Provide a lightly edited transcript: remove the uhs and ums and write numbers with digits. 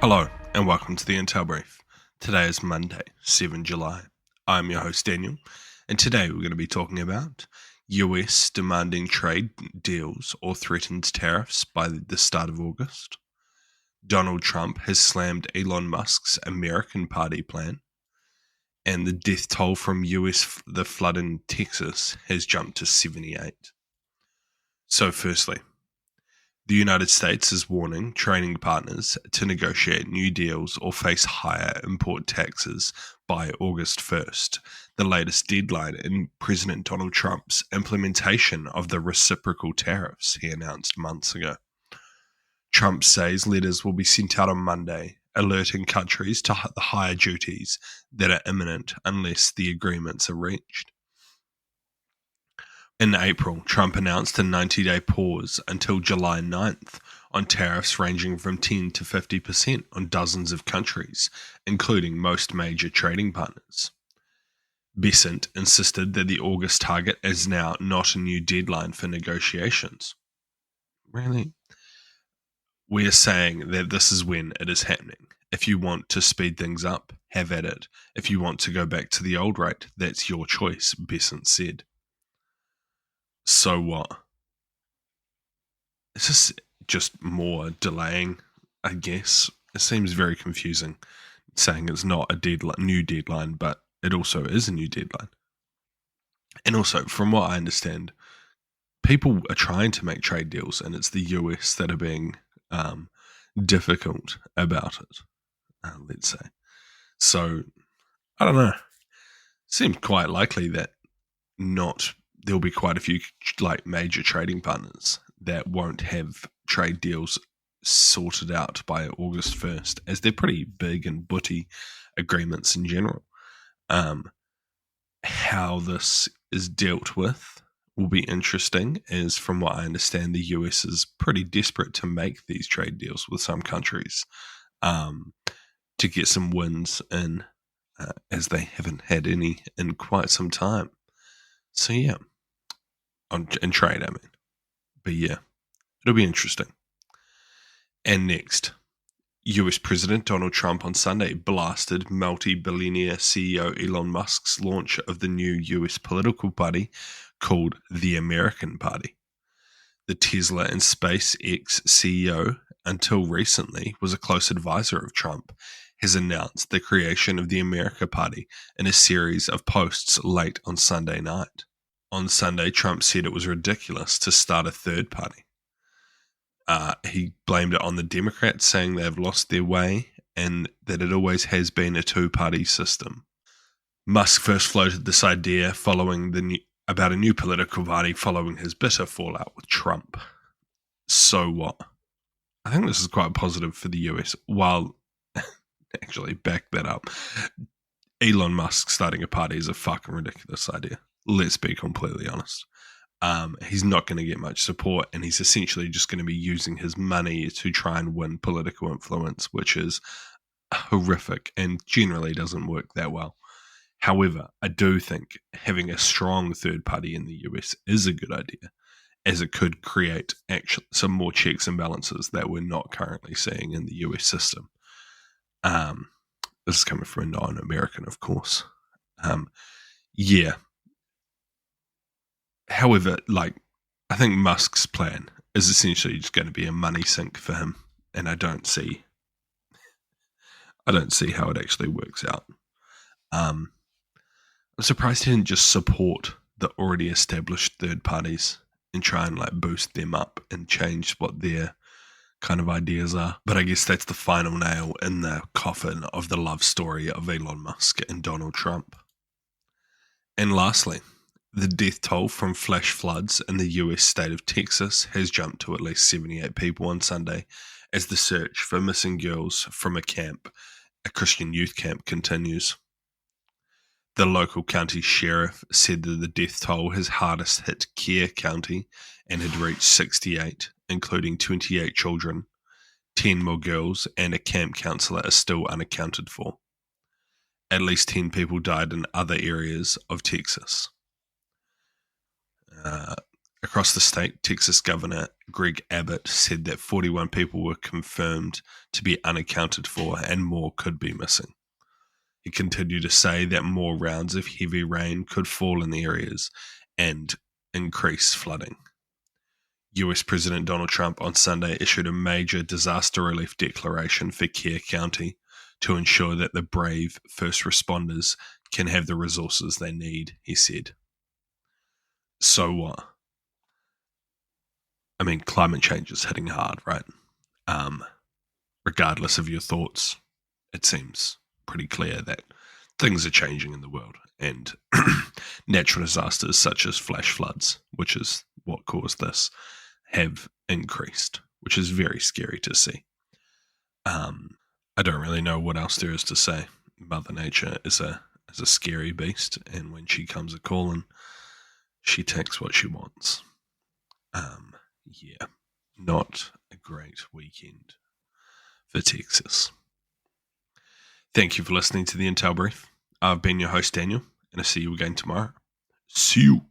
Hello and welcome to the Intel Brief. Today is Monday, 7 July. I'm your host Daniel, and today we're going to be talking about US demanding trade deals or threatens tariffs by the start of August. Donald Trump has slammed Elon Musk's American Party plan, and the death toll from the flood in Texas has jumped to 78. So firstly, the United States is warning trading partners to negotiate new deals or face higher import taxes by August 1st, the latest deadline in President Donald Trump's implementation of the reciprocal tariffs he announced months ago. Trump says letters will be sent out on Monday, alerting countries to the higher duties that are imminent unless the agreements are reached. In April, Trump announced a 90-day pause until July 9th on tariffs ranging from 10 to 50% on dozens of countries, including most major trading partners. Besant insisted that the August target is now not a new deadline for negotiations. Really? We are saying that this is when it is happening. If you want to speed things up, have at it. If you want to go back to the old rate, that's your choice, Besant said. So what? It's just more delaying, I guess. It seems very confusing saying it's not a new deadline, but it also is a new deadline. And also, from what I understand, people are trying to make trade deals, and it's the US that are being difficult about it, let's say. So, I don't know. Seems quite likely that there'll be quite a few major trading partners that won't have trade deals sorted out by August 1st, as they're pretty big and butty agreements in general. How this is dealt with will be interesting, as from what I understand, the US is pretty desperate to make these trade deals with some countries to get some wins in, as they haven't had any in quite some time. So yeah, in trade, I mean. But yeah, it'll be interesting. And next, US President Donald Trump on Sunday blasted multi-billionaire CEO Elon Musk's launch of the new US political party called the American Party. The Tesla and SpaceX CEO, until recently, was a close advisor of Trump, has announced the creation of the America Party in a series of posts late on Sunday night. On Sunday, Trump said it was ridiculous to start a third party. He blamed it on the Democrats, saying they have lost their way and that it always has been a two-party system. Musk first floated this idea about a new political party following his bitter fallout with Trump. So what? I think this is quite positive for the US. While, actually, back that up, Elon Musk starting a party is a fucking ridiculous idea. Let's be completely honest. He's not going to get much support, and he's essentially just going to be using his money to try and win political influence, which is horrific and generally doesn't work that well. However, I do think having a strong third party in the US is a good idea, as it could create some more checks and balances that we're not currently seeing in the US system. This is coming from a non-American, of course. Yeah. However, I think Musk's plan is essentially just going to be a money sink for him, and I don't see how it actually works out. I'm surprised he didn't just support the already established third parties and try and boost them up and change what their kind of ideas are. But I guess that's the final nail in the coffin of the love story of Elon Musk and Donald Trump. And lastly, the death toll from flash floods in the US state of Texas has jumped to at least 78 people on Sunday as the search for missing girls from a Christian youth camp, continues. The local county sheriff said that the death toll has hardest hit Kerr County and had reached 68, including 28 children. 10 more girls and a camp counselor are still unaccounted for. At least 10 people died in other areas of Texas. Across the state, Texas Governor Greg Abbott said that 41 people were confirmed to be unaccounted for and more could be missing. He continued to say that more rounds of heavy rain could fall in the areas and increase flooding. US President Donald Trump on Sunday issued a major disaster relief declaration for Kerr County to ensure that the brave first responders can have the resources they need, he said. So what? I mean, climate change is hitting hard, right? Regardless of your thoughts, it seems pretty clear that things are changing in the world, and natural disasters such as flash floods, which is what caused this, have increased, which is very scary to see. I don't really know what else there is to say. Mother Nature is a scary beast, and when she comes a calling, she takes what she wants. Yeah, not a great weekend for Texas. Thank you for listening to the Intel Brief. I've been your host, Daniel, and I'll see you again tomorrow. See you.